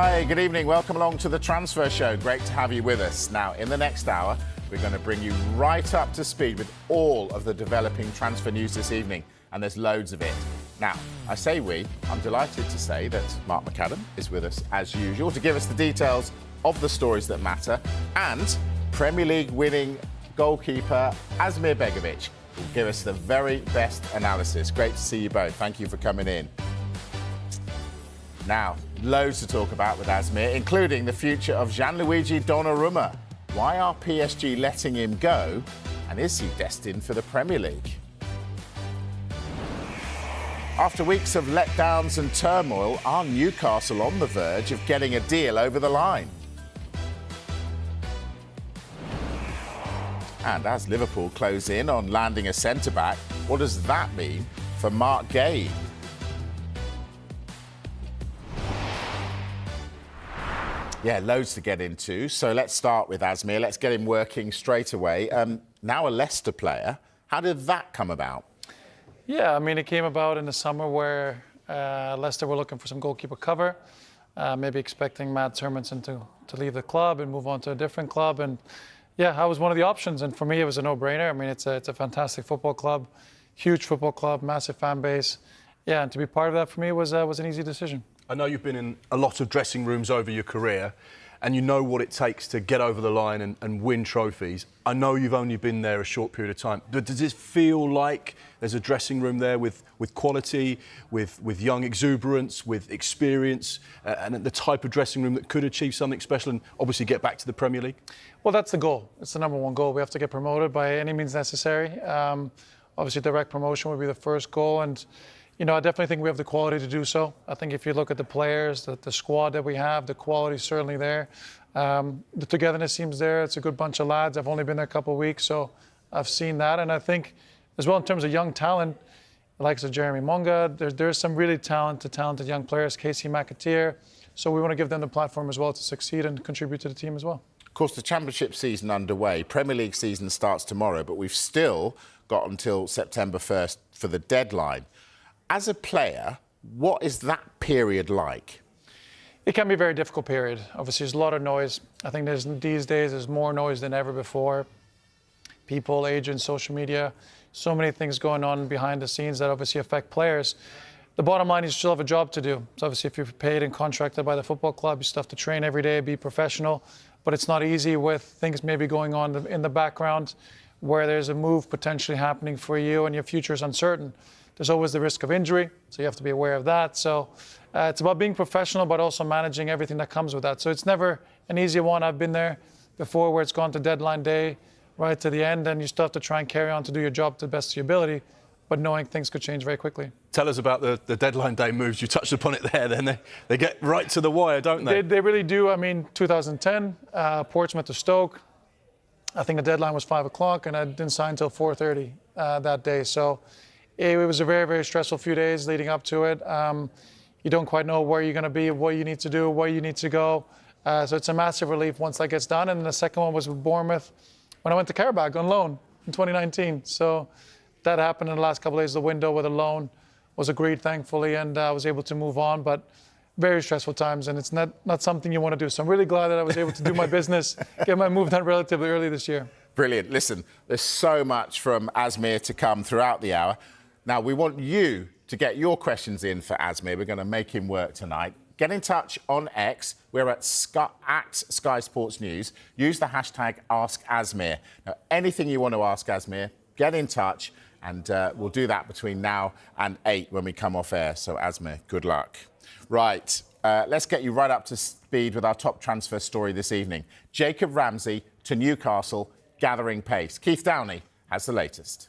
Hi, good evening. Welcome along to the Transfer Show. Great to have you with us. Now, in the next hour, we're going to bring you right up to speed with all of the developing transfer news this evening, and there's loads of it. Now, I say we, I'm delighted to say that Mark McAdam is with us as usual to give us the details of the stories that matter, and Premier League winning goalkeeper Asmir Begovic will give us the very best analysis. Great to see you both. Thank you for coming in. Now, loads to talk about with Asmir, including the future of Gianluigi Donnarumma. Why are PSG letting him go? And is he destined for the Premier League? After weeks of letdowns and turmoil, are Newcastle on the verge of getting a deal over the line? And as Liverpool close in on landing a centre-back, what does that mean for Mark Gay? Yeah, loads to get into. So let's start with Asmir. Let's get him working straight away. Now a Leicester player. How did that come about? Yeah, I mean, it came about in the summer where Leicester were looking for some goalkeeper cover, maybe expecting Matt Hermansen to leave the club and move on to a different club. And yeah, I was one of the options. And for me, it was a no-brainer. I mean, it's a fantastic football club, huge football club, massive fan base. Yeah, and to be part of that for me was an easy decision. I know you've been in a lot of dressing rooms over your career and you know what it takes to get over the line and win trophies. I know you've only been there a short period of time. But does it feel like there's a dressing room there with quality, with young exuberance, with experience, and the type of dressing room that could achieve something special and obviously get back to the Premier League? Well, that's the goal. It's the number one goal. We have to get promoted by any means necessary. Obviously, direct promotion would be the first goal. And you know, I definitely think we have the quality to do so. I think if you look at the players, the squad that we have, the quality is certainly there. The togetherness seems there. It's a good bunch of lads. I've only been there a couple of weeks, so I've seen that. And I think, as well, in terms of young talent, the likes of Jeremy Monga, there's some really talented young players, Casey McAteer. So we want to give them the platform as well to succeed and contribute to the team as well. Of course, the Championship season underway. Premier League season starts tomorrow, but we've still got until September 1st for the deadline. As a player, what is that period like? It can be a very difficult period. Obviously, there's a lot of noise. I think these days there's more noise than ever before. People, agents, social media, so many things going on behind the scenes that obviously affect players. The bottom line is you still have a job to do. So obviously, if you're paid and contracted by the football club, you still have to train every day, be professional. But it's not easy with things maybe going on in the background where there's a move potentially happening for you and your future is uncertain. There's always the risk of injury, so you have to be aware of that. So it's about being professional, but also managing everything that comes with that. So it's never an easy one. I've been there before where it's gone to deadline day, right to the end, and you still have to try and carry on to do your job to the best of your ability, but knowing things could change very quickly. Tell us about the deadline day moves. You touched upon it there. Then they get right to the wire, don't they? They really do. I mean, 2010, Portsmouth to Stoke. I think the deadline was 5 o'clock, and I didn't sign until 4:30 that day. So it was a very, very stressful few days leading up to it. You don't quite know where you're going to be, what you need to do, where you need to go. So it's a massive relief once that gets done. And the second one was with Bournemouth when I went to Karabakh on loan in 2019. So that happened in the last couple of days. The window with a loan was agreed, thankfully, and I was able to move on. But very stressful times, and it's not something you want to do. So I'm really glad that I was able to do my business, get my move done relatively early this year. Brilliant. Listen, there's so much from Asmir to come throughout the hour. Now, we want you to get your questions in for Asmir. We're going to make him work tonight. Get in touch on X. We're at Sky Sports News. Use the hashtag #AskAsmir. Now, anything you want to ask Asmir, get in touch, and we'll do that between now and 8 when we come off air. So, Asmir, good luck. Right, let's get you right up to speed with our top transfer story this evening. Jacob Ramsey to Newcastle, gathering pace. Keith Downey has the latest.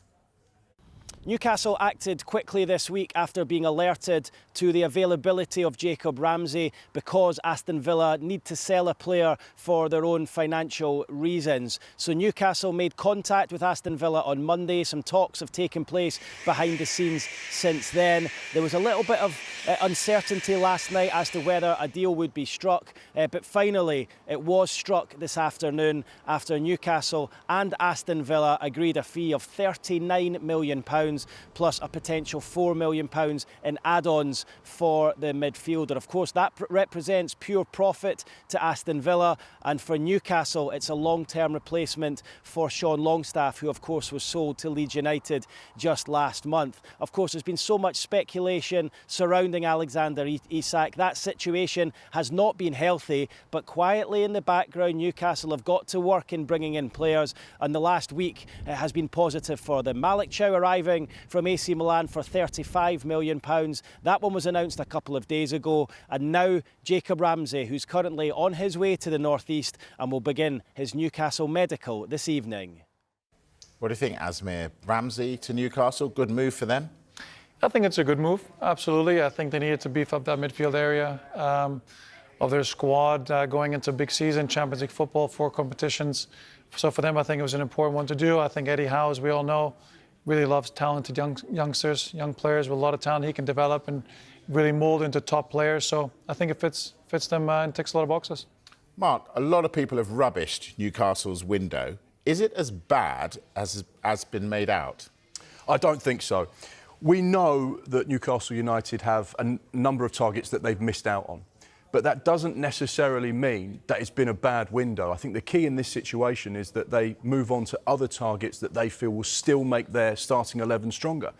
Newcastle acted quickly this week after being alerted to the availability of Jacob Ramsey because Aston Villa need to sell a player for their own financial reasons. So Newcastle made contact with Aston Villa on Monday. Some talks have taken place behind the scenes since then. There was a little bit of uncertainty last night as to whether a deal would be struck, but finally it was struck this afternoon after Newcastle and Aston Villa agreed a fee of £39 million plus a potential £4 million in add-ons for the midfielder. Of course, that represents pure profit to Aston Villa, and for Newcastle, it's a long-term replacement for Sean Longstaff, who of course was sold to Leeds United just last month. Of course, there's been so much speculation surrounding Alexander Isak. That situation has not been healthy, but quietly in the background, Newcastle have got to work in bringing in players, and the last week has been positive for them. Malik Chow arriving from AC Milan for £35 million. That one was announced a couple of days ago, and now Jacob Ramsey, who's currently on his way to the northeast and will begin his Newcastle medical this evening. What do you think, Asmir? Ramsey to Newcastle, good move for them? I think it's a good move, absolutely. I think they needed to beef up that midfield area of their squad going into big season, Champions League football, 4 competitions. So for them, I think it was an important one to do. I think Eddie Howe, as we all know, really loves talented youngsters, young players with a lot of talent he can develop and really mould into top players. So I think it fits them and ticks a lot of boxes. Mark, a lot of people have rubbished Newcastle's window. Is it as bad as has been made out? I don't think so. We know that Newcastle United have a number of targets that they've missed out on. But that doesn't necessarily mean that it's been a bad window. I think the key in this situation is that they move on to other targets that they feel will still make their starting 11 stronger.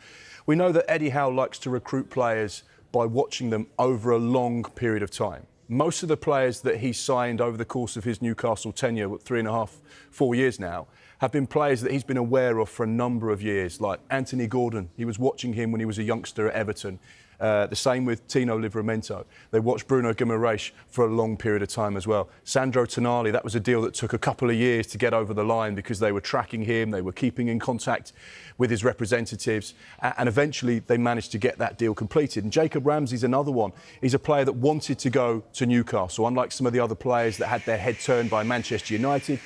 We know that Eddie Howe likes to recruit players by watching them over a long period of time. Most of the players that he signed over the course of his Newcastle tenure, 3.5, 4 years now, have been players that he's been aware of for a number of years, like Anthony Gordon. He was watching him when he was a youngster at Everton. The same with Tino Livramento. They watched Bruno Guimaraes for a long period of time as well. Sandro Tonali, that was a deal that took a couple of years to get over the line because they were tracking him, they were keeping in contact with his representatives, and eventually they managed to get that deal completed. And Jacob Ramsey's another one. He's a player that wanted to go to Newcastle, unlike some of the other players that had their head turned by Manchester United.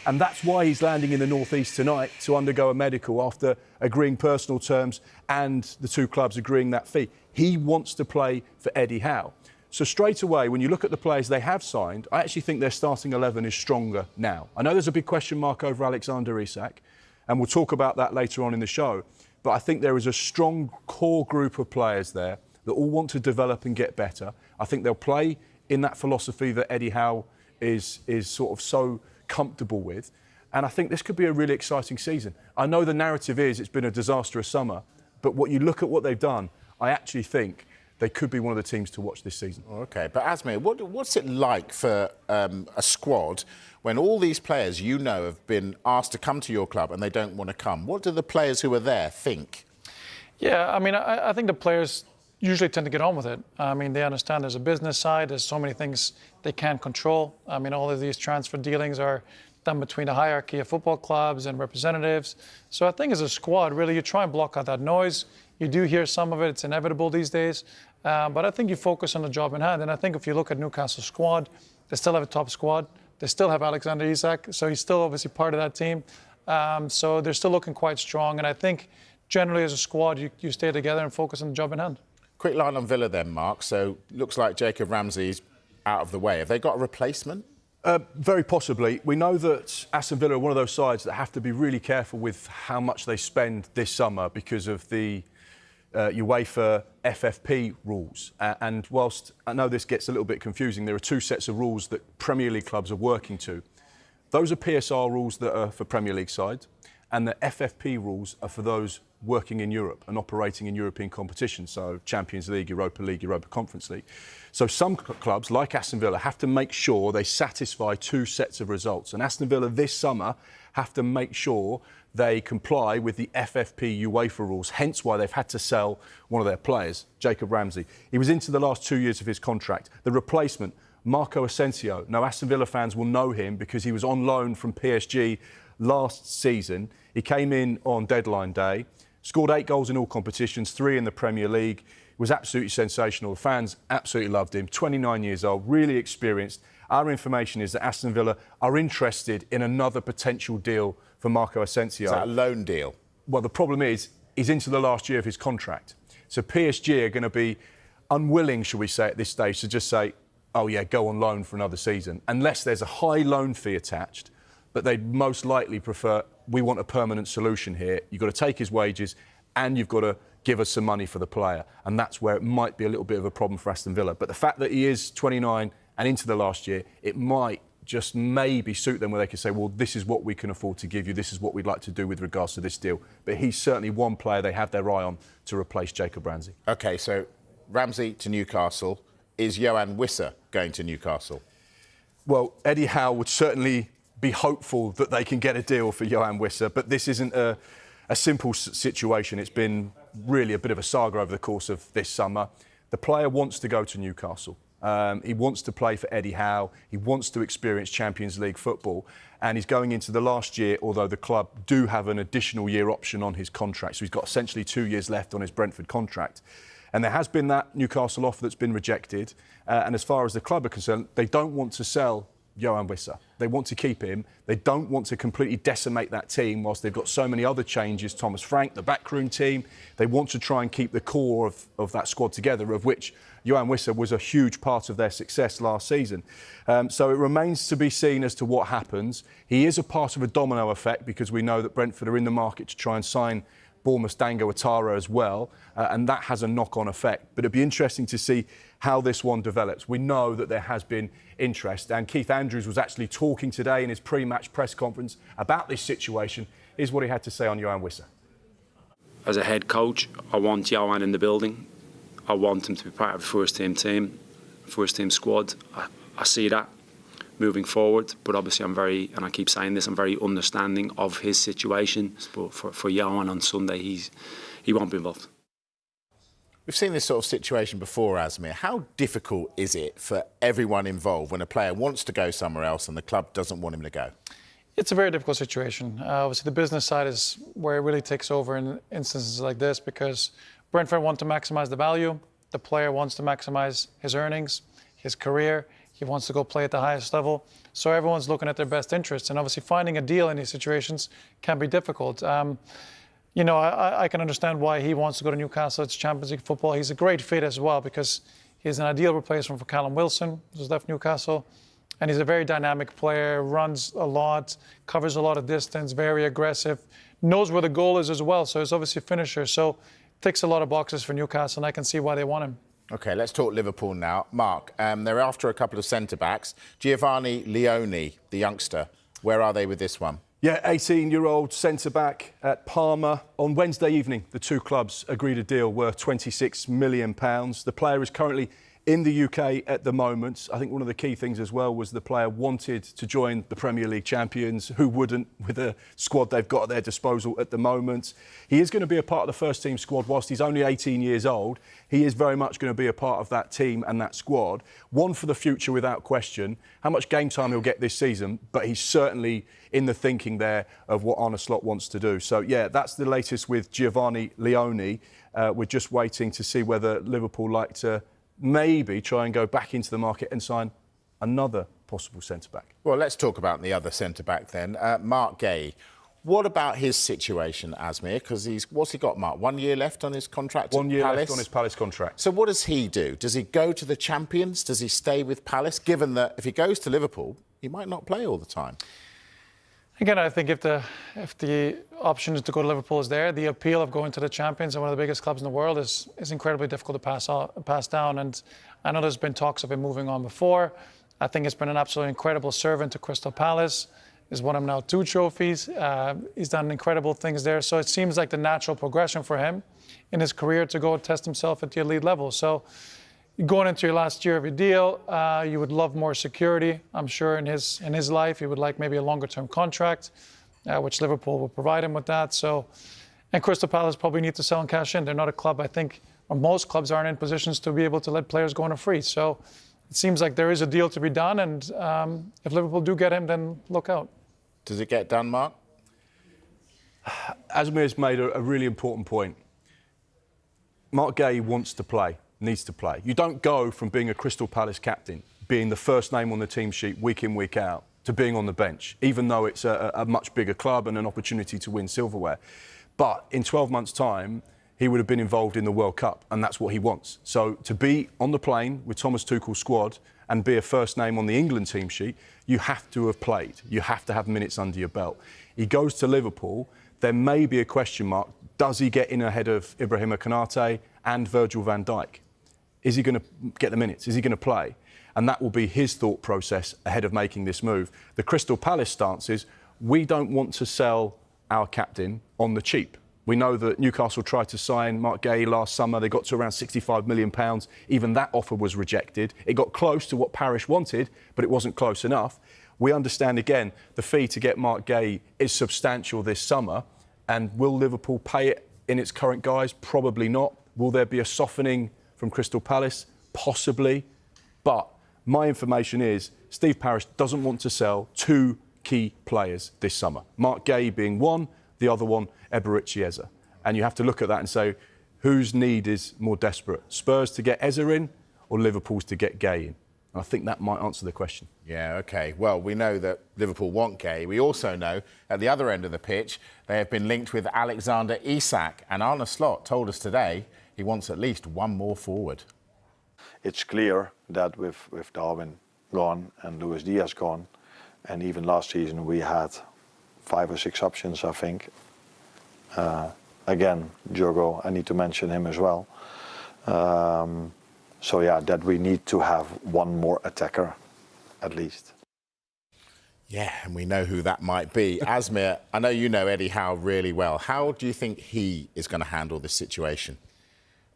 And that's why he's landing in the northeast tonight to undergo a medical after agreeing personal terms and the 2 clubs agreeing that fee. He wants to play for Eddie Howe. So straight away, when you look at the players they have signed, I actually think their starting 11 is stronger now. I know there's a big question mark over Alexander Isak, and we'll talk about that later on in the show. But I think there is a strong core group of players there that all want to develop and get better. I think they'll play in that philosophy that Eddie Howe is sort of so comfortable with, and I think this could be a really exciting season. I know the narrative is it's been a disastrous summer, but what you look at what they've done, I actually think they could be one of the teams to watch this season. OK, but Asmir, what's it like for a squad when all these players you know have been asked to come to your club and they don't want to come? What do the players who are there think? Yeah, I mean, I think the players usually tend to get on with it. I mean, they understand there's a business side, there's so many things they can't control. I mean, all of these transfer dealings are done between the hierarchy of football clubs and representatives. So I think as a squad, really, you try and block out that noise. You do hear some of it, it's inevitable these days. But I think you focus on the job in hand. And I think if you look at Newcastle's squad, they still have a top squad. They still have Alexander Isak, so he's still obviously part of that team. So they're still looking quite strong. And I think generally as a squad, you stay together and focus on the job in hand. Quick line on Villa then, Mark. So looks like Jacob Ramsey's out of the way. Have they got a replacement? Very possibly. We know that Aston Villa are one of those sides that have to be really careful with how much they spend this summer because of the UEFA FFP rules. And whilst I know this gets a little bit confusing, there are 2 sets of rules that Premier League clubs are working to. Those are PSR rules that are for Premier League sides, and the FFP rules are for those working in Europe and operating in European competitions, so Champions League, Europa Conference League. So some clubs, like Aston Villa, have to make sure they satisfy 2 sets of results. And Aston Villa this summer have to make sure they comply with the FFP UEFA rules, hence why they've had to sell one of their players, Jacob Ramsey. He was into the last 2 years of his contract. The replacement, Marco Asensio. Now, Aston Villa fans will know him because he was on loan from PSG last season. He came in on deadline day, scored 8 goals in all competitions, 3 in the Premier League. Was absolutely sensational. The fans absolutely loved him. 29 years old, really experienced. Our information is that Aston Villa are interested in another potential deal for Marco Asensio. Is that a loan deal? Well, the problem is he's into the last year of his contract. So PSG are going to be unwilling, shall we say, at this stage to just say, oh, yeah, go on loan for another season, unless there's a high loan fee attached. But they'd most likely prefer, we want a permanent solution here. You've got to take his wages and you've got to give us some money for the player. And that's where it might be a little bit of a problem for Aston Villa. But the fact that he is 29 and into the last year, it might just maybe suit them where they can say, well, this is what we can afford to give you, this is what we'd like to do with regards to this deal. But he's certainly one player they have their eye on to replace Jacob Ramsey. OK, so Ramsey to Newcastle. Is Johan Wissa going to Newcastle? Well, Eddie Howe would certainly be hopeful that they can get a deal for Johan Wissa, but this isn't a simple situation. It's been really a bit of a saga over the course of this summer. The player wants to go to Newcastle. He wants to play for Eddie Howe. He wants to experience Champions League football. And he's going into the last year, although the club do have an additional year option on his contract. So he's got essentially 2 years left on his Brentford contract. And there has been that Newcastle offer that's been rejected. And as far as the club are concerned, they don't want to sell Johan Wissa. They want to keep him. They don't want to completely decimate that team whilst they've got so many other changes. Thomas Frank, the backroom team, they want to try and keep the core of that squad together, of which Johan Wissa was a huge part of their success last season. So it remains to be seen as to what happens. He is a part of a domino effect because we know that Brentford are in the market to try and sign Bournemouth's Dango Ouattara as well, and that has a knock-on effect. But it'd be interesting to see how this one develops. We know that there has been interest, and Keith Andrews was actually talking today in his pre-match press conference about this situation. Here's what he had to say on Johan Wissa. As a head coach, I want Johan in the building. I want him to be part of the first team squad. I see that moving forward, but obviously I'm very, and I keep saying this, I'm very understanding of his situation. But for Johan on Sunday, he won't be involved. We've seen this sort of situation before, Asmir. How difficult is it for everyone involved when a player wants to go somewhere else and the club doesn't want him to go? It's a very difficult situation. Obviously, the business side is where it really takes over in instances like this because Brentford want to maximise the value. The player wants to maximise his earnings, his career. He wants to go play at the highest level. So everyone's looking at their best interests. And obviously finding a deal in these situations can be difficult. You know, I can understand why he wants to go to Newcastle. It's Champions League football. He's a great fit as well because he's an ideal replacement for Callum Wilson, who's left Newcastle. And he's a very dynamic player, runs a lot, covers a lot of distance, very aggressive, knows where the goal is as well. So he's obviously a finisher. So ticks a lot of boxes for Newcastle, and I can see why they want him. OK, let's talk Liverpool now. Mark, they're after a couple of centre-backs. Giovanni Leone, the youngster, where are they with this one? Yeah, 18-year-old centre-back at Parma. On Wednesday evening, the two clubs agreed a deal worth £26 million. The player is currently in the UK at the moment. I think one of the key things as well was the player wanted to join the Premier League champions. Who wouldn't with the squad they've got at their disposal at the moment? He is going to be a part of the first team squad whilst he's only 18 years old. He is very much going to be a part of that team and that squad. One for the future without question. How much game time he'll get this season, but he's certainly in the thinking there of what Arne Slot wants to do. So yeah, that's the latest with Giovanni Leone. We're just waiting to see whether Liverpool like to maybe try and go back into the market and sign another possible centre-back. Well, let's talk about the other centre-back then. Mark Gay. What about his situation, Asmir? Because what's he got, Mark? 1 year left on his contract at 1 year Palace? left on his Palace contract. So what does he do? Does he go to the champions? Does he stay with Palace? Given that if he goes to Liverpool, he might not play all the time. Again, I think if the option is to go to Liverpool is there, the appeal of going to the champions and one of the biggest clubs in the world is incredibly difficult to pass down. And I know there's been talks of him moving on before. I think it's been an absolutely incredible servant to Crystal Palace. He's won him now 2 trophies. He's done incredible things there. So it seems like the natural progression for him in his career to go test himself at the elite level. So going into your last year of your deal, you would love more security. I'm sure in his life, he would like maybe a longer-term contract, which Liverpool will provide him with that. So, and Crystal Palace probably need to sell and cash in. They're not a club, I think, or most clubs aren't in positions to be able to let players go on a free. So it seems like there is a deal to be done, and if Liverpool do get him, then look out. Does it get done, Mark? Asmir's made a really important point. Mark Gay wants to play, needs to play. You don't go from being a Crystal Palace captain, being the first name on the team sheet week in, week out, to being on the bench, even though it's a much bigger club and an opportunity to win silverware. But in 12 months' time, he would have been involved in the World Cup, and that's what he wants. So to be on the plane with Thomas Tuchel's squad and be a first name on the England team sheet, you have to have played. You have to have minutes under your belt. He goes to Liverpool, there may be a question mark. Does he get in ahead of Ibrahima Konate and Virgil van Dijk? Is he going to get the minutes? Is he going to play? And that will be his thought process ahead of making this move. The Crystal Palace stance is, we don't want to sell our captain on the cheap. We know that Newcastle tried to sign Mark Gay last summer. They got to around £65 million. Even that offer was rejected. It got close to what Parish wanted, but it wasn't close enough. We understand, again, the fee to get Mark Gay is substantial this summer. And will Liverpool pay it in its current guise? Probably not. Will there be a softening from Crystal Palace? Possibly. But my information is Steve Parish doesn't want to sell two key players this summer. Mark Gay being one, the other one, Eberechi. And you have to look at that and say, whose need is more desperate? Spurs to get Eze in or Liverpool's to get Gay in? And I think that might answer the question. Yeah, OK. Well, we know that Liverpool want Gay. We also know at the other end of the pitch, they have been linked with Alexander Isak. And Arne Slot told us today he wants at least one more forward. It's clear that with Darwin gone and Luis Diaz gone, and even last season we had 5 or 6 options, I think. Again, Diogo, I need to mention him as well. So yeah, that we need to have one more attacker, at least. Yeah, and we know who that might be. Asmir, I know you know Eddie Howe really well. How do you think he is going to handle this situation?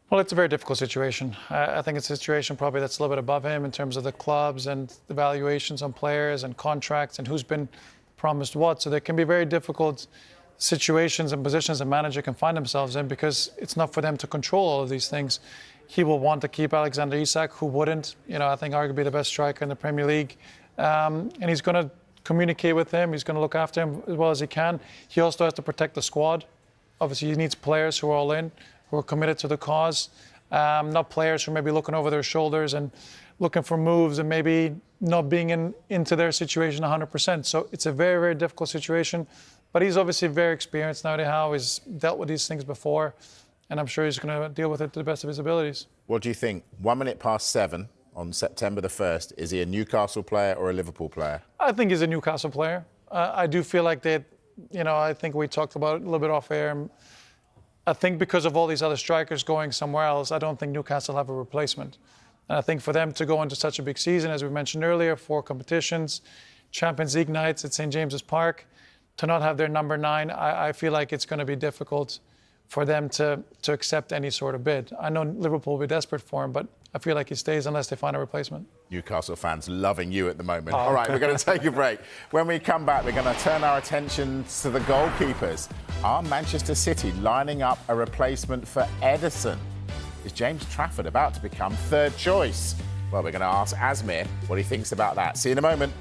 Well, it's a very difficult situation. I think it's a situation probably that's a little bit above him in terms of the clubs and the valuations on players and contracts and who's been promised what. So there can be very difficult situations and positions a manager can find themselves in because it's not for them to control all of these things. He will want to keep Alexander Isak, who wouldn't. You know, I think arguably the best striker in the Premier League. And he's going to communicate with him. He's going to look after him as well as he can. He also has to protect the squad. Obviously, he needs players who are all in, who are committed to the cause, not players who may be looking over their shoulders and looking for moves and maybe not being into their situation 100%. So it's a very, very difficult situation. But he's obviously very experienced now. How he's dealt with these things before, and I'm sure he's going to deal with it to the best of his abilities. What do you think? 7:01 on September the 1st. Is he a Newcastle player or a Liverpool player? I think he's a Newcastle player. I do feel like that, you know, I think we talked about it a little bit off air. I think because of all these other strikers going somewhere else, I don't think Newcastle have a replacement. And I think for them to go into such a big season, as we mentioned earlier, 4 competitions, Champions League nights at St. James's Park, to not have their number 9, I feel like it's going to be difficult for them to accept any sort of bid. I know Liverpool will be desperate for him, but I feel like he stays unless they find a replacement. Newcastle fans loving you at the moment. All right, we're going to take a break. When we come back, we're going to turn our attention to the goalkeepers. Are Manchester City lining up a replacement for Ederson? Is James Trafford about to become third choice? Well, we're going to ask Asmir what he thinks about that. See you in a moment.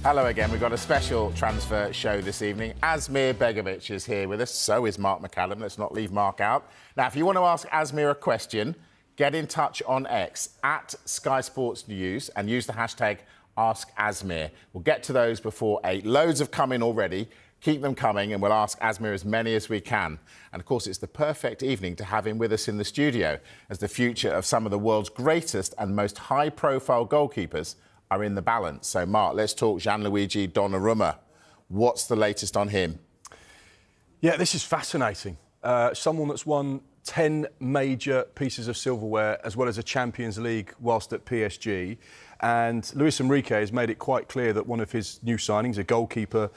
Hello again. We've got a special transfer show this evening. Asmir Begovic is here with us. So is Mark McCallum. Let's not leave Mark out. Now, if you want to ask Asmir a question, get in touch on X at Sky Sports News and use the hashtag AskAsmir. We'll get to those before 8. Loads have come in already. Keep them coming and we'll ask Asmir as many as we can. And of course, it's the perfect evening to have him with us in the studio as the future of some of the world's greatest and most high-profile goalkeepers are in the balance. So, Mark, let's talk Gianluigi Donnarumma. What's the latest on him? Yeah, this is fascinating. Someone that's won 10 major pieces of silverware as well as a Champions League whilst at PSG. And Luis Enrique has made it quite clear that one of his new signings, a goalkeeper,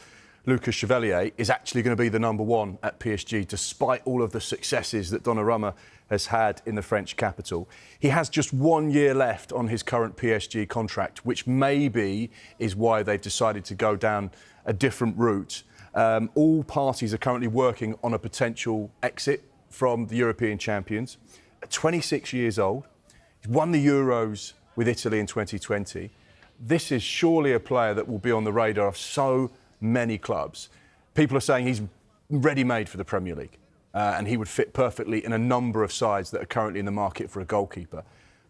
Lucas Chevalier, is actually going to be the number one at PSG, despite all of the successes that Donnarumma has had in the French capital. He has just 1 year left on his current PSG contract, which maybe is why they've decided to go down a different route. All parties are currently working on a potential exit from the European champions. At 26 years old, he's won the Euros with Italy in 2020. This is surely a player that will be on the radar of so many clubs. People are saying he's ready-made for the Premier League and he would fit perfectly in a number of sides that are currently in the market for a goalkeeper.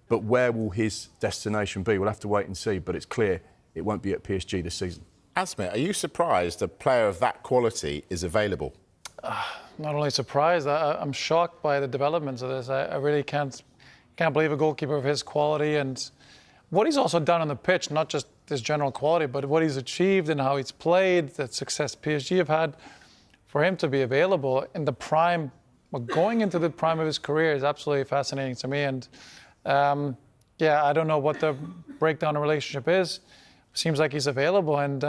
But where will his destination be? We'll have to wait and see, but it's clear it won't be at PSG this season. Asmir, are you surprised a player of that quality is available? Not only surprised, I'm shocked by the developments of this. I really can't believe a goalkeeper of his quality and what he's also done on the pitch, not just his general quality, but what he's achieved and how he's played, the success PSG have had. For him to be available in the prime, going into the prime of his career is absolutely fascinating to me. And yeah, I don't know what the breakdown of relationship is. Seems like he's available. And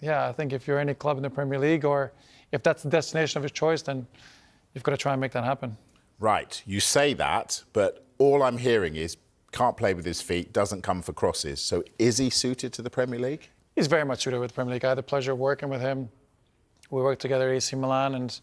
yeah, I think if you're any club in the Premier League or if that's the destination of his choice, then you've got to try and make that happen. Right, you say that, but all I'm hearing is can't play with his feet, doesn't come for crosses. So is he suited to the Premier League? He's very much suited with the Premier League. I had the pleasure of working with him. We worked together at AC Milan and,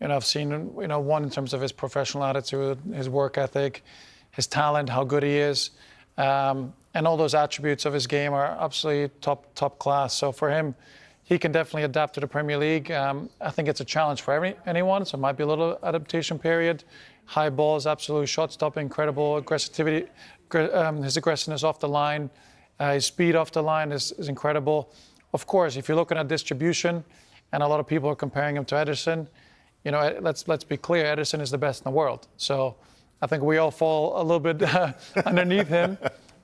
I've seen, one in terms of his professional attitude, his work ethic, his talent, how good he is. And all those attributes of his game are absolutely top class. So for him, he can definitely adapt to the Premier League. I think it's a challenge for anyone, so it might be a little adaptation period. High balls, absolute shot stopping, incredible aggressivity. His aggressiveness off the line, his speed off the line is incredible. Of course, if you're looking at distribution, and a lot of people are comparing him to Ederson, let's be clear, Ederson is the best in the world. So I think we all fall a little bit underneath him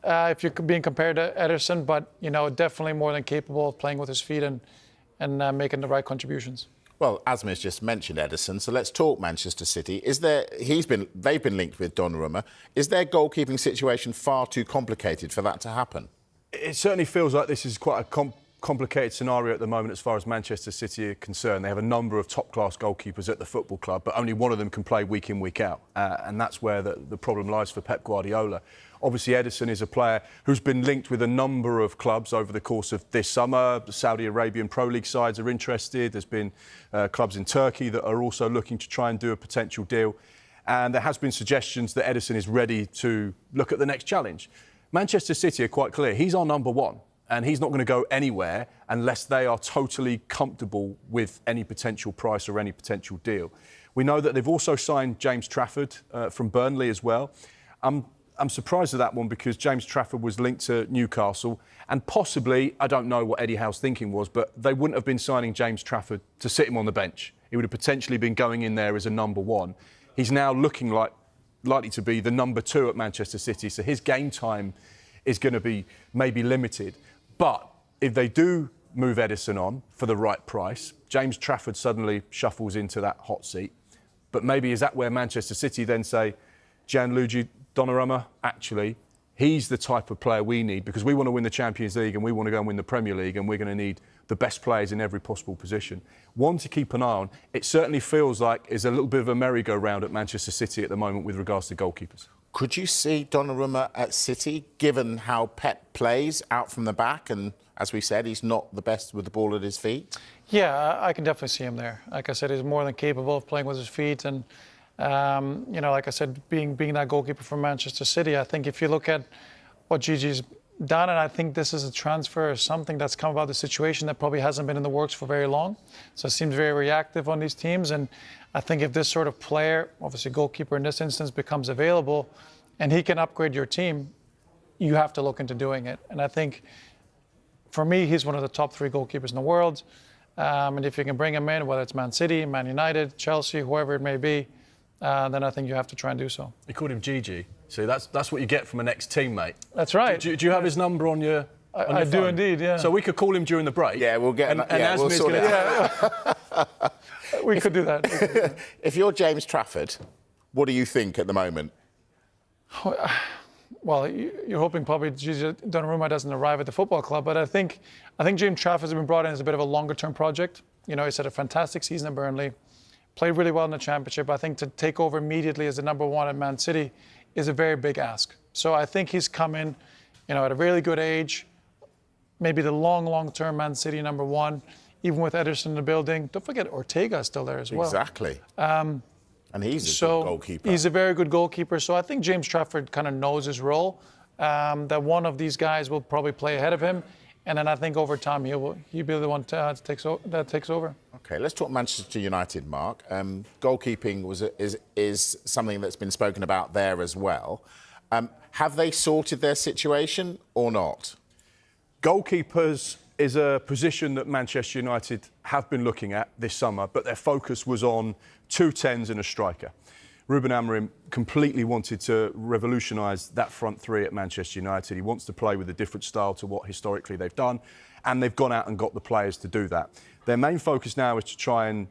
if you're being compared to Ederson, but definitely more than capable of playing with his feet and making the right contributions. Well, Asmir's just mentioned Ederson, so let's talk Manchester City. They've been linked with Donnarumma. Is their goalkeeping situation far too complicated for that to happen? It certainly feels like this is quite a complicated scenario at the moment as far as Manchester City are concerned. They have a number of top-class goalkeepers at the football club, but only one of them can play week in, week out. And that's where the problem lies for Pep Guardiola. Obviously, Ederson is a player who's been linked with a number of clubs over the course of this summer. The Saudi Arabian Pro League sides are interested. There's been clubs in Turkey that are also looking to try and do a potential deal. And there has been suggestions that Ederson is ready to look at the next challenge. Manchester City are quite clear. He's our number one. And he's not going to go anywhere unless they are totally comfortable with any potential price or any potential deal. We know that they've also signed James Trafford from Burnley as well. I'm surprised at that one because James Trafford was linked to Newcastle and possibly, I don't know what Eddie Howe's thinking was, but they wouldn't have been signing James Trafford to sit him on the bench. He would have potentially been going in there as a number one. He's now looking likely to be the number two at Manchester City, so his game time is going to be maybe limited. But if they do move Ederson on for the right price, James Trafford suddenly shuffles into that hot seat. But maybe is that where Manchester City then say, Gianluigi Donnarumma, actually, he's the type of player we need because we want to win the Champions League and we want to go and win the Premier League and we're going to need the best players in every possible position. One to keep an eye on. It certainly feels like there's a little bit of a merry-go-round at Manchester City at the moment with regards to goalkeepers. Could you see Donnarumma at City, given how Pep plays out from the back? And as we said, he's not the best with the ball at his feet. Yeah, I can definitely see him there. Like I said, he's more than capable of playing with his feet. And, like I said, being that goalkeeper for Manchester City, I think if you look at what Gigi's done, and I think this is a transfer or something that's come about the situation that probably hasn't been in the works for very long. So it seems very reactive on these teams, and I think if this sort of player, obviously goalkeeper in this instance, becomes available and he can upgrade your team, you have to look into doing it. And I think for me, he's one of the top 3 goalkeepers in the world. And if you can bring him in, whether it's Man City, Man United, Chelsea, whoever it may be, then I think you have to try and do so. You called him Gigi. See, that's what you get from an ex-teammate. That's right. Do you have his number on your on I your do phone? indeed, yeah. So we could call him during the break. Yeah, we'll get... And we'll Asmir's sort it gonna- out. We could do that. If you're James Trafford, what do you think at the moment? Well, you're hoping probably Gigi Donnarumma doesn't arrive at the football club, but I think James Trafford has been brought in as a bit of a longer-term project. You know, he's had a fantastic season at Burnley, played really well in the Championship. I think to take over immediately as the number 1 at Man City is a very big ask. So I think he's come in, you know, at a really good age, maybe the long-term Man City number 1, even with Ederson in the building. Don't forget Ortega's still there as well. Exactly. And he's a good goalkeeper. He's a very good goalkeeper. So I think James Trafford kind of knows his role, that one of these guys will probably play ahead of him. And then I think over time he'll be the one that takes over. Okay, let's talk Manchester United, Mark. Goalkeeping is something that's been spoken about there as well. Have they sorted their situation or not? Goalkeepers is a position that Manchester United have been looking at this summer, but their focus was on 2 10s and a striker. Ruben Amorim completely wanted to revolutionise that front 3 at Manchester United. He wants to play with a different style to what historically they've done, and they've gone out and got the players to do that. Their main focus now is to try and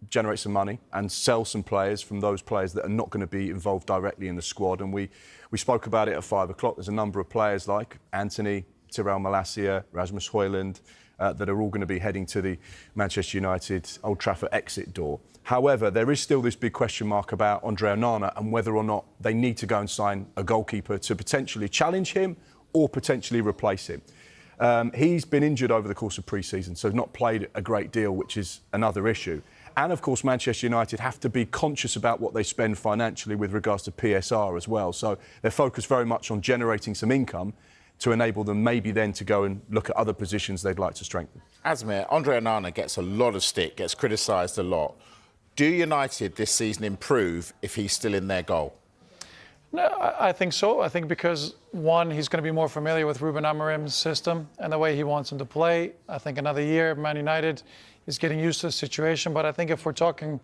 generate some money and sell some players from those players that are not going to be involved directly in the squad. And we spoke about it at 5 o'clock. There's a number of players like Anthony, Tyrell Malacia, Rasmus Højlund, that are all going to be heading to the Manchester United Old Trafford exit door. However, there is still this big question mark about Andre Onana and whether or not they need to go and sign a goalkeeper to potentially challenge him or potentially replace him. He's been injured over the course of pre-season, so not played a great deal, which is another issue. And of course, Manchester United have to be conscious about what they spend financially with regards to PSR as well. So they're focused very much on generating some income to enable them maybe then to go and look at other positions they'd like to strengthen. Asmir, Andre Onana gets a lot of stick, gets criticised a lot. Do United this season improve if he's still in their goal? No, I think so. I think because, one, he's going to be more familiar with Ruben Amorim's system and the way he wants him to play. I think another year, Man United is getting used to the situation. But I think if we're talking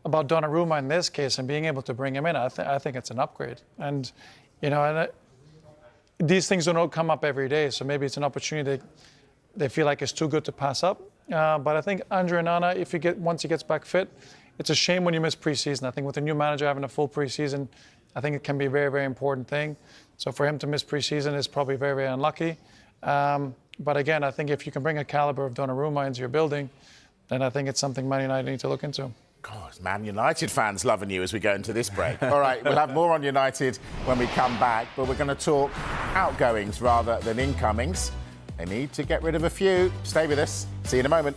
about Donnarumma in this case and being able to bring him in, I think it's an upgrade. And, you know, these things don't come up every day. So maybe it's an opportunity they feel like it's too good to pass up. But I think Andre Onana, once he gets back fit, it's a shame when you miss pre-season. I think with a new manager having a full pre-season, I think it can be a very, very important thing. So for him to miss pre-season is probably very, very unlucky. But again, I think if you can bring a caliber of Donnarumma into your building, then I think it's something Man United need to look into. God, Man United fans loving you as we go into this break. All right, we'll have more on United when we come back, but we're going to talk outgoings rather than incomings. They need to get rid of a few. Stay with us. See you in a moment.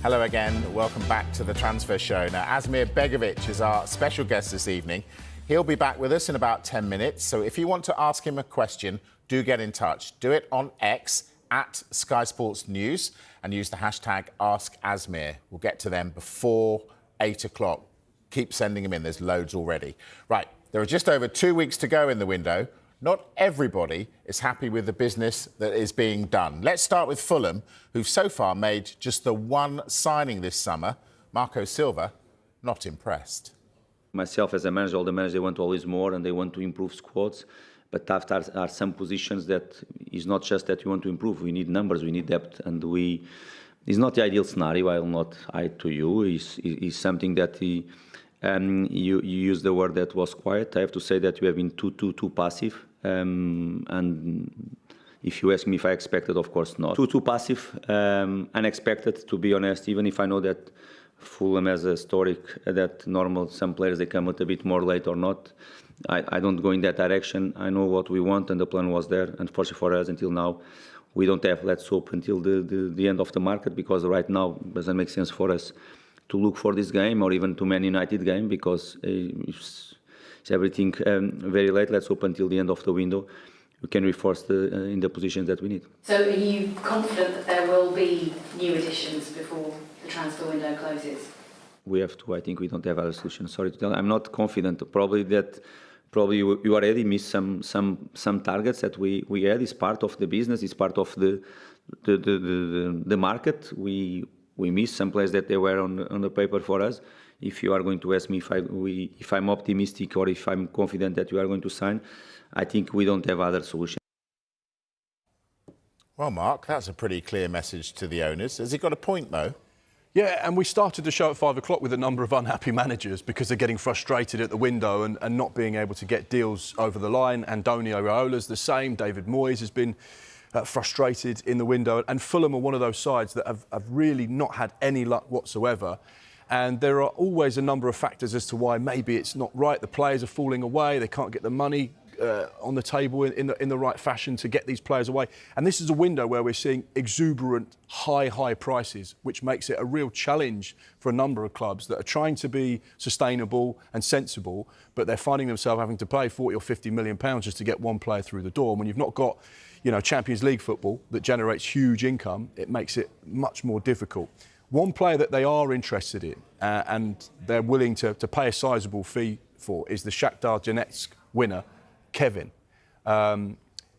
Hello again. Welcome back to the Transfer Show. Now, Asmir Begovic is our special guest this evening. He'll be back with us in about 10 minutes. So if you want to ask him a question, do get in touch. Do it on X at Sky Sports News and use the hashtag AskAsmir. We'll get to them before 8 o'clock. Keep sending them in. There's loads already. Right. There are just over 2 weeks to go in the window. Not everybody is happy with the business that is being done. Let's start with Fulham, who've so far made just the one signing this summer. Marco Silva, not impressed. Myself as a manager, all the managers, they want always more and they want to improve squads. But there are some positions that is not just that we want to improve. We need numbers, we need depth, and it's not the ideal scenario. I will not hide to you. It's something that you use the word that was quiet. I have to say that we have been too passive. And if you ask me if I expected, of course not. Too passive, unexpected, to be honest, even if I know that Fulham has a historic that normal, some players, they come out a bit more late or not. I don't go in that direction. I know what we want and the plan was there. Unfortunately for us, until now, we don't have, let's hope, until the end of the market, because right now it doesn't make sense for us to look for this game or even to Man United game, because it's everything very late. Let's hope until the end of the window we can reinforce in the positions that we need. So are you confident that there will be new additions before the transfer window closes? We have to. I think we don't have other solution. Sorry to tell you. I'm not confident. Probably you already missed some targets that we had. It's part of the business. It's part of the market. We missed some players that they were on the paper for us. If you are going to ask me if I'm optimistic or if I'm confident that you are going to sign, I think we don't have other solution. Well, Mark, that's a pretty clear message to the owners. Has he got a point, though? Yeah, and we started the show at 5 o'clock with a number of unhappy managers because they're getting frustrated at the window and not being able to get deals over the line. Andoni Iraola's the same. David Moyes has been frustrated in the window. And Fulham are one of those sides that have really not had any luck whatsoever. And there are always a number of factors as to why maybe it's not right. The players are falling away. They can't get the money on the table in the right fashion to get these players away. And this is a window where we're seeing exuberant, high prices, which makes it a real challenge for a number of clubs that are trying to be sustainable and sensible, but they're finding themselves having to pay 40 or 50 million pounds just to get one player through the door. And when you've not got, Champions League football that generates huge income, it makes it much more difficult. One player that they are interested in and they're willing to pay a sizable fee for is the Shakhtar Donetsk winner, Kevin.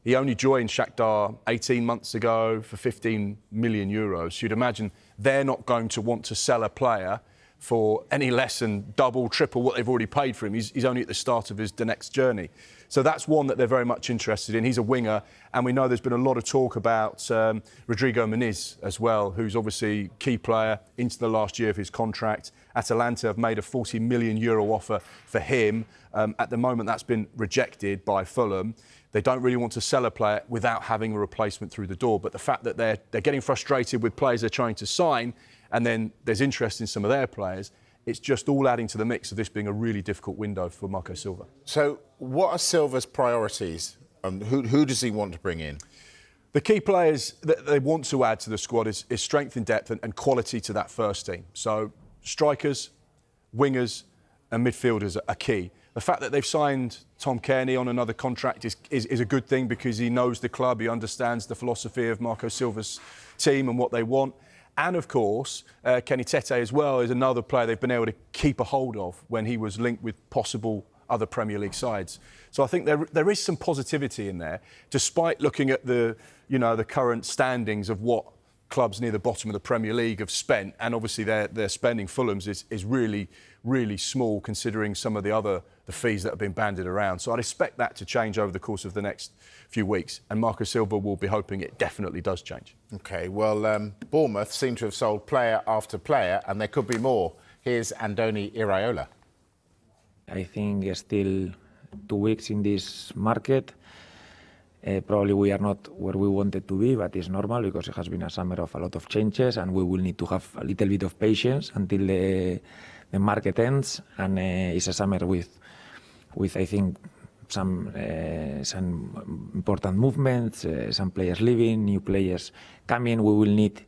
He only joined Shakhtar 18 months ago for 15 million euros. You'd imagine they're not going to want to sell a player for any less than double, triple what they've already paid for him. He's only at the start of his Donetsk journey. So that's one that they're very much interested in. He's a winger, and we know there's been a lot of talk about Rodrigo Muniz as well, who's obviously key player into the last year of his contract. Atalanta have made a €40 million offer for him. At the moment, that's been rejected by Fulham. They don't really want to sell a player without having a replacement through the door. But the fact that they're getting frustrated with players they're trying to sign, and then there's interest in some of their players, it's just all adding to the mix of this being a really difficult window for Marco Silva. So what are Silva's priorities? Who does he want to bring in? The key players that they want to add to the squad is strength in depth and quality to that first team. So strikers, wingers and midfielders are key. The fact that they've signed Tom Cairney on another contract is a good thing because he knows the club, he understands the philosophy of Marco Silva's team and what they want. And of course, Kenny Tete as well is another player they've been able to keep a hold of when he was linked with possible other Premier League sides. So I think there is some positivity in there, despite looking at the current standings of what clubs near the bottom of the Premier League have spent, and obviously their spending, Fulham's, is really small considering some of the fees that have been bandied around. So I'd expect that to change over the course of the next few weeks, and Marco Silva will be hoping it definitely does change. OK, well, Bournemouth seem to have sold player after player, and there could be more. Here's Andoni Iraola. I think still 2 weeks in this market. Probably we are not where we wanted to be, but it's normal because it has been a summer of a lot of changes, and we will need to have a little bit of patience until the market ends. And it's a summer with I think some important movements, some players leaving, new players coming. We will need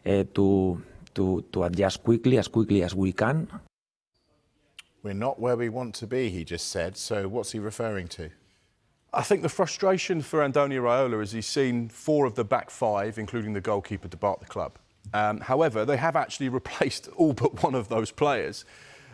to to adjust quickly as we can. We're not where we want to be, he just said. So what's he referring to? I think the frustration for Andoni Iraola is he's seen 4 of the back 5, including the goalkeeper, depart the club. However, they have actually replaced all but one of those players.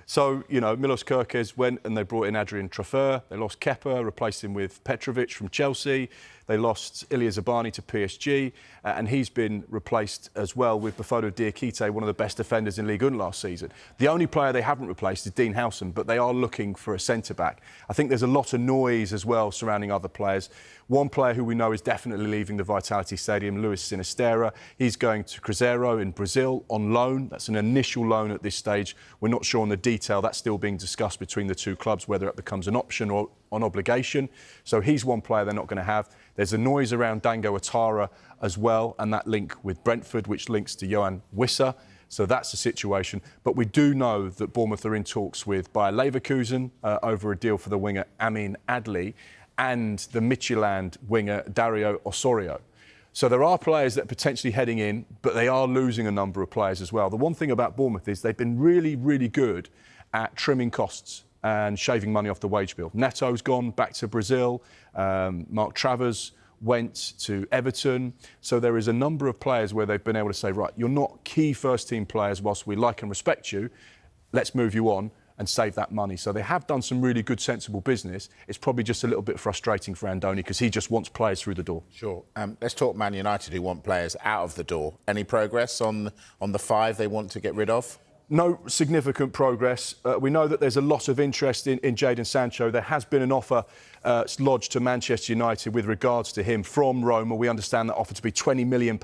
So, you know, Milos Kerkez went and they brought in Adrian Traffeur. They lost Kepa, replaced him with Petrovic from Chelsea. They lost Ilya Zabani to PSG, and he's been replaced as well with Bofodo Diakite, one of the best defenders in Ligue 1 last season. The only player they haven't replaced is Dean Howson, but they are looking for a centre-back. I think there's a lot of noise as well surrounding other players. One player who we know is definitely leaving the Vitality Stadium, Luis Sinisterra. He's going to Cruzeiro in Brazil on loan. That's an initial loan at this stage. We're not sure on the detail. That's still being discussed between the two clubs, whether it becomes an option or on obligation. So he's one player they're not going to have. There's a noise around Dango Ouattara as well, and that link with Brentford, which links to Johan Wissa. So that's the situation. But we do know that Bournemouth are in talks with Bayer Leverkusen over a deal for the winger Amin Adli and the Midtjylland winger Dario Osorio. So there are players that are potentially heading in, but they are losing a number of players as well. The one thing about Bournemouth is they've been really, really good at trimming costs and shaving money off the wage bill. Neto's gone back to Brazil. Mark Travers went to Everton. So there is a number of players where they've been able to say, right, you're not key first-team players whilst we like and respect you. Let's move you on and save that money. So they have done some really good, sensible business. It's probably just a little bit frustrating for Andoni because he just wants players through the door. Sure. Let's talk Man United, who want players out of the door. Any progress on the 5 they want to get rid of? No significant progress. We know that there's a lot of interest in Jadon Sancho. There has been an offer lodged to Manchester United with regards to him from Roma. We understand that offer to be £20 million.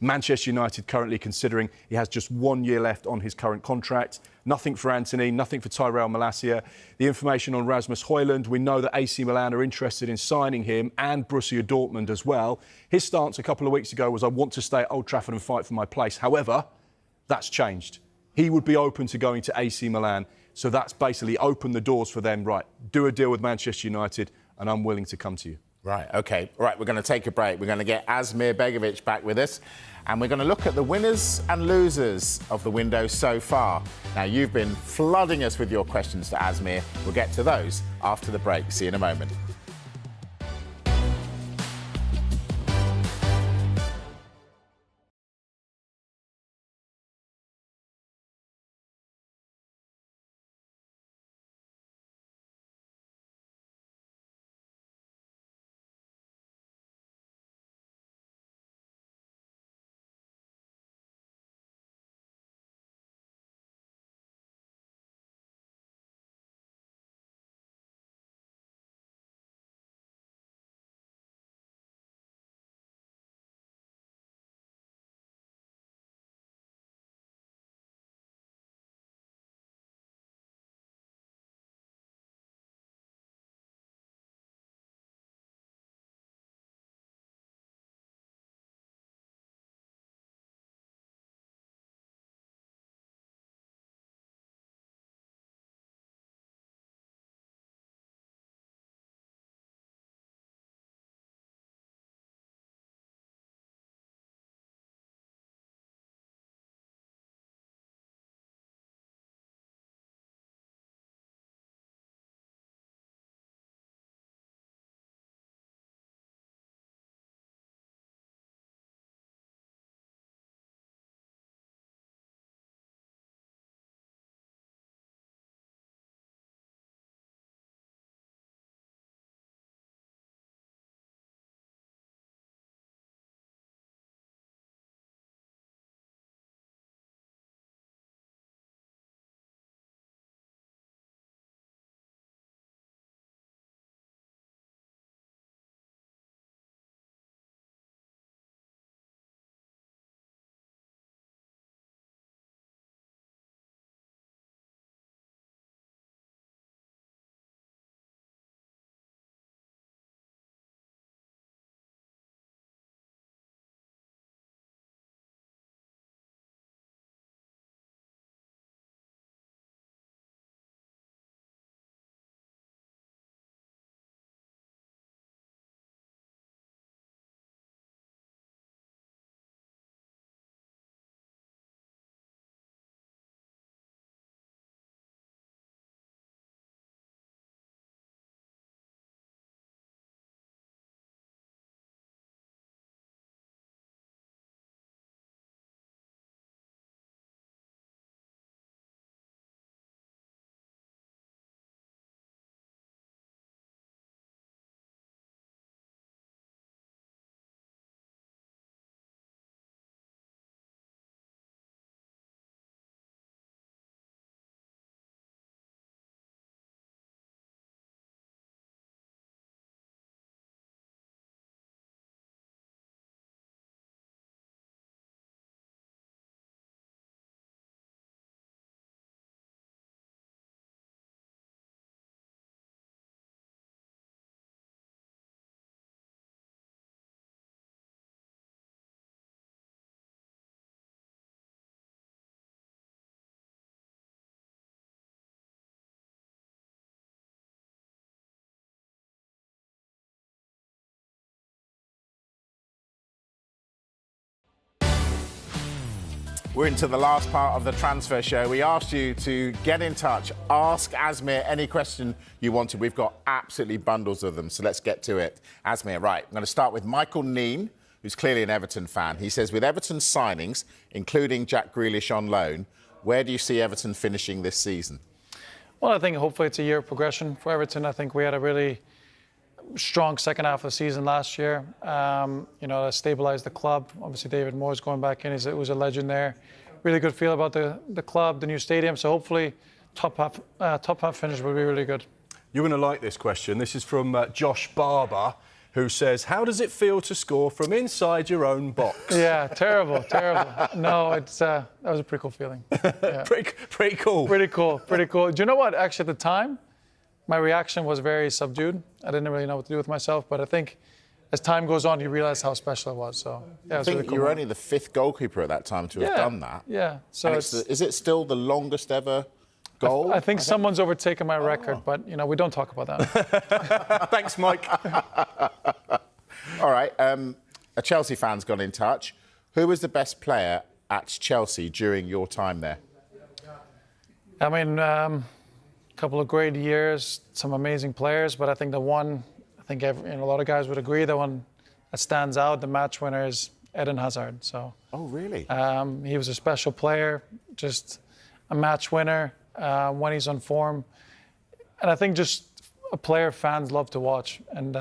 Manchester United currently considering he has just 1 year left on his current contract. Nothing for Anthony, nothing for Tyrell Malacia. The information on Rasmus Højlund, we know that AC Milan are interested in signing him and Borussia Dortmund as well. His stance a couple of weeks ago was, I want to stay at Old Trafford and fight for my place. However, that's changed. He would be open to going to AC Milan. So that's basically opened the doors for them. Right, do a deal with Manchester United and I'm willing to come to you. Right, OK. Right, we're going to take a break. We're going to get Asmir Begovic back with us and we're going to look at the winners and losers of the window so far. Now, you've been flooding us with your questions to Asmir. We'll get to those after the break. See you in a moment. We're into the last part of the transfer show. We asked you to get in touch, ask Asmir any question you wanted. We've got absolutely bundles of them, so let's get to it. Asmir, right, I'm going to start with Michael Neen, who's clearly an Everton fan. He says, with Everton's signings, including Jack Grealish on loan, where do you see Everton finishing this season? Well, I think hopefully it's a year of progression for Everton. I think we had a really strong second half of the season last year. That stabilised the club. Obviously, David Moore's going back in. He was a legend there. Really good feel about the club, the new stadium. So hopefully, top half finish will be really good. You're going to like this question. This is from Josh Barber, who says, how does it feel to score from inside your own box? Yeah, terrible. No, that was a pretty cool feeling. Yeah. pretty cool. Pretty cool. Do you know what? Actually, at the time, my reaction was very subdued. I didn't really know what to do with myself, but I think as time goes on, you realize how special it was. So, yeah, I think really cool. You were only the 5th goalkeeper at that time to have done that. Yeah. So is it still the longest ever goal? I think someone's overtaken my record, but we don't talk about that. Thanks, Mike. All right. A Chelsea fan's got in touch. Who was the best player at Chelsea during your time there? I mean, a couple of great years, some amazing players, but I think a lot of guys would agree, the one that stands out, the match winner, is Eden Hazard. So. Oh, really? He was a special player, just a match winner when he's on form, and I think just a player fans love to watch. And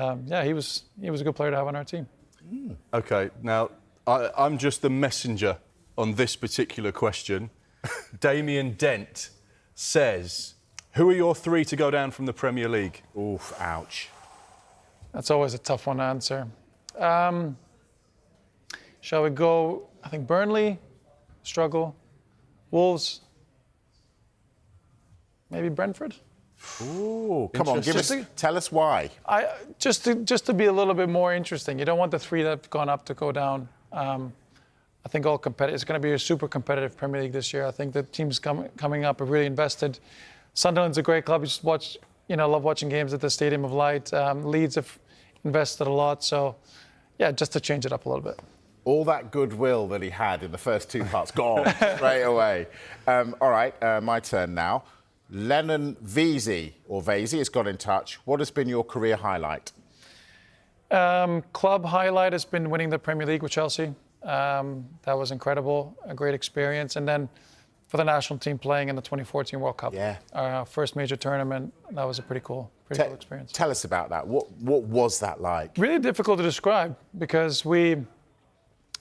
he was a good player to have on our team. OK, now I'm just the messenger on this particular question. Damien Dent says, who are your 3 to go down from the Premier League? Oof, ouch. That's always a tough one to answer. Shall we go, I think Burnley, struggle. Wolves, maybe Brentford. Ooh, come on, tell us why. Just to be a little bit more interesting. You don't want the 3 that have gone up to go down. I think all competitive. It's going to be a super competitive Premier League this year. I think the teams coming up are really invested. Sunderland's a great club. You just watch, love watching games at the Stadium of Light. Leeds have invested a lot. So, yeah, just to change it up a little bit. All that goodwill that he had in the first 2 parts, gone straight away. All right, my turn now. Lennon Vesey has got in touch. What has been your career highlight? Club highlight has been winning the Premier League with Chelsea. That was incredible, a great experience. And then for the national team playing in the 2014 World Cup. Yeah. Our first major tournament. That was a pretty cool experience. Tell us about that. What was that like? Really difficult to describe because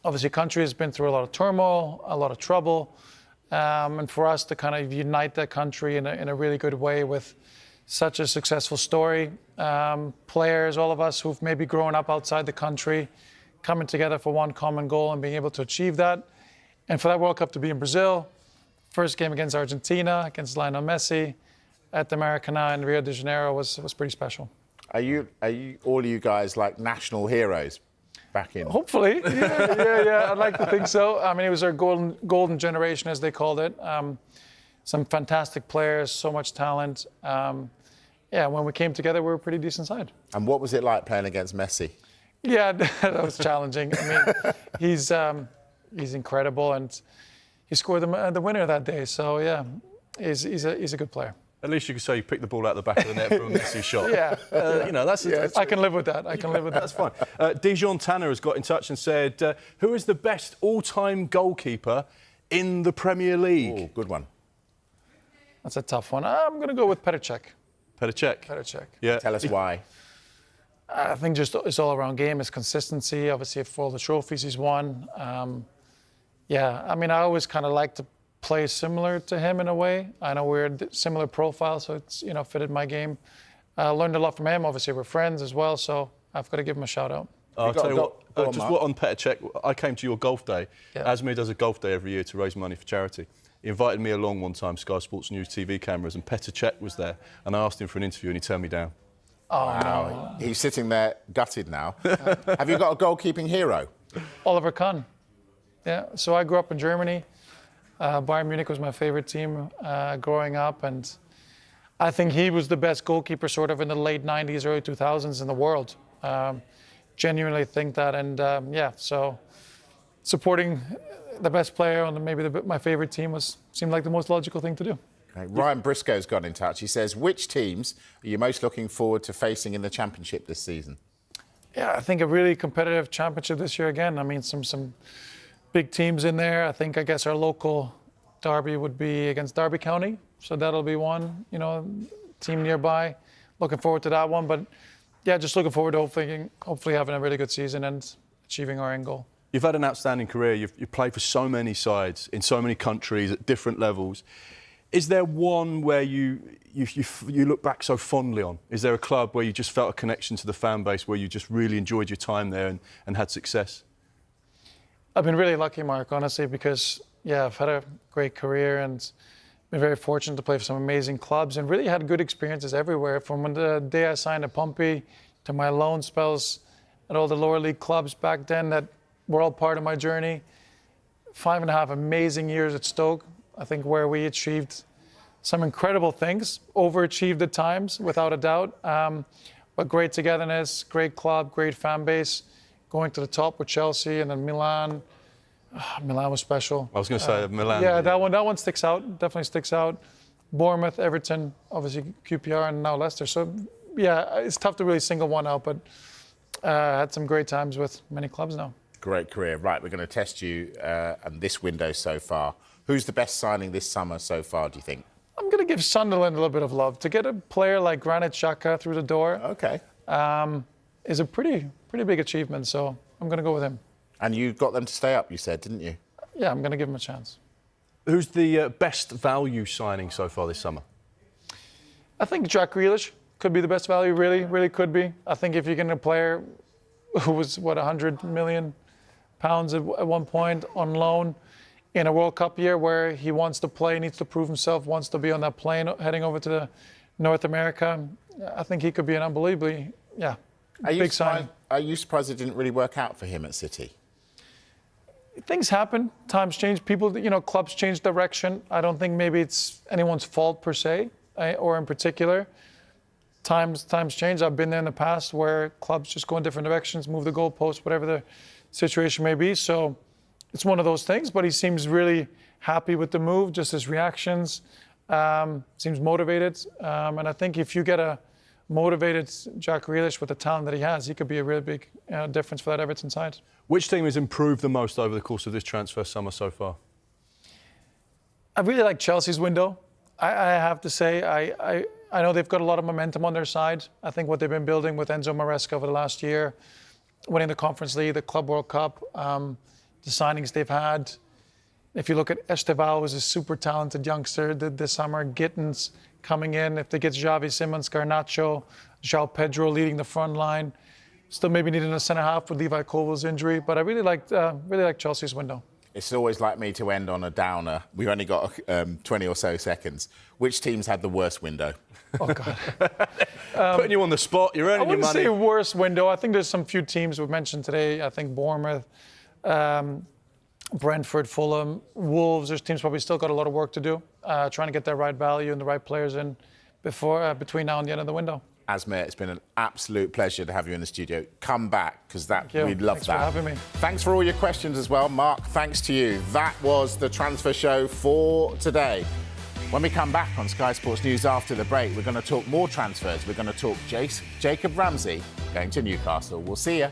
obviously country has been through a lot of turmoil, a lot of trouble. And for us to kind of unite that country in a really good way with such a successful story. Players, all of us who've maybe grown up outside the country, coming together for one common goal and being able to achieve that. And for that World Cup to be in Brazil, first game against Argentina, against Lionel Messi, at the Maracanã in Rio de Janeiro was pretty special. Are you all of you guys like national heroes back in? Hopefully, yeah. I'd like to think so. I mean, it was our golden generation, as they called it. Some fantastic players, so much talent. When we came together, we were a pretty decent side. And what was it like playing against Messi? Yeah, that was challenging. I mean, he's incredible, and he scored the winner that day. So yeah, he's a good player. At least you can say you picked the ball out the back of the net from a Messi shot. Yeah. That's I can live with that. That's fine. Dijon Tanner has got in touch and said, who is the best all-time goalkeeper in the Premier League? Oh, good one. That's a tough one. I'm going to go with Petr Cech. Petr Cech. Yeah. Tell us why. I think just his all-around game, his consistency, obviously for all the trophies he's won. I mean, I always kind of like to play similar to him in a way. I know we're a similar profile, so it's, fitted my game. Learned a lot from him. Obviously, we're friends as well, so I've got to give him a shout-out. I'll tell you what, on Petr Cech, I came to your golf day. Yeah. Asmir does a golf day every year to raise money for charity. He invited me along one time, Sky Sports News TV cameras, and Petr Cech was there, and I asked him for an interview, and he turned me down. Oh, wow. No. He's sitting there gutted now. Have you got a goalkeeping hero? Oliver Kahn. Yeah, so I grew up in Germany. Bayern Munich was my favorite team growing up, and I think he was the best goalkeeper sort of in the late 90s, early 2000s in the world. Genuinely think that, and so supporting the best player on maybe my favorite team seemed like the most logical thing to do. Okay. Ryan Briscoe's got in touch. He says, which teams are you most looking forward to facing in the Championship this season? Yeah, I think a really competitive Championship this year again. I mean, some big teams in there. I guess our local derby would be against Derby County, so that'll be one, team nearby. Looking forward to that one, but yeah, just looking forward to hopefully having a really good season and achieving our end goal. You've had an outstanding career. You've played for so many sides in so many countries at different levels. Is there one where you look back so fondly on? Is there a club where you just felt a connection to the fan base, where you just really enjoyed your time there and had success? I've been really lucky, Mark, honestly, because, yeah, I've had a great career and been very fortunate to play for some amazing clubs and really had good experiences everywhere. From the day I signed at Pompey to my loan spells at all the lower league clubs back then that were all part of my journey. 5.5 amazing years at Stoke, I think, where we achieved some incredible things, overachieved at times, without a doubt. But great togetherness, great club, great fan base. Going to the top with Chelsea and then Milan. Milan was special. I was going to say Milan. Yeah, that one sticks out, definitely sticks out. Bournemouth, Everton, obviously QPR, and now Leicester. So, yeah, it's tough to really single one out, but had some great times with many clubs now. Great career. Right, we're going to test you and this window so far. Who's the best signing this summer so far, do you think? I'm going to give Sunderland a little bit of love. To get a player like Granit Xhaka through the door is a pretty big achievement, so I'm going to go with him. And you got them to stay up, you said, didn't you? Yeah, I'm going to give him a chance. Who's the best value signing so far this summer? I think Jack Grealish could be the best value, really could be. I think if you're getting a player who was, £100 million at one point on loan in a World Cup year where he wants to play, needs to prove himself, wants to be on that plane heading over to North America, I think he could be an unbelievably, big signing. Are you surprised it didn't really work out for him at City? Things happen, times change, people, clubs change direction. I don't think maybe it's anyone's fault per se, or in particular. Times change. I've been there in the past where clubs just go in different directions, move the goalposts, whatever the situation may be. So it's one of those things, but he seems really happy with the move, just his reactions, seems motivated. And I think if you get a motivated Jack Grealish with the talent that he has, he could be a really big difference for that Everton side. Which team has improved the most over the course of this transfer summer so far? I really like Chelsea's window. I have to say, I know they've got a lot of momentum on their side. I think what they've been building with Enzo Maresca over the last year, winning the Conference League, the Club World Cup, the signings they've had. If you look at Esteval, who's a super talented youngster this summer, Gittins coming in. If they get Xavi Simons, Garnacho, João Pedro leading the front line. Still maybe needing a centre-half with Levi Colville's injury, but I really like Chelsea's window. It's always like me to end on a downer. We've only got 20 or so seconds. Which teams had the worst window? Oh, God. Putting you on the spot, you're earning your money. I wouldn't say worst window. I think there's some few teams we've mentioned today. I think Bournemouth, Brentford, Fulham, Wolves. There's teams probably still got a lot of work to do, trying to get their right value and the right players in between now and the end of the window. Asmir, it's been an absolute pleasure to have you in the studio. Come back, because we'd love Thanks that. for having me. Thanks for all your questions as well. Mark, thanks to you. That was the transfer show for today. When we come back on Sky Sports News after the break, we're going to talk more transfers. We're going to talk Jacob Ramsey going to Newcastle. We'll see you.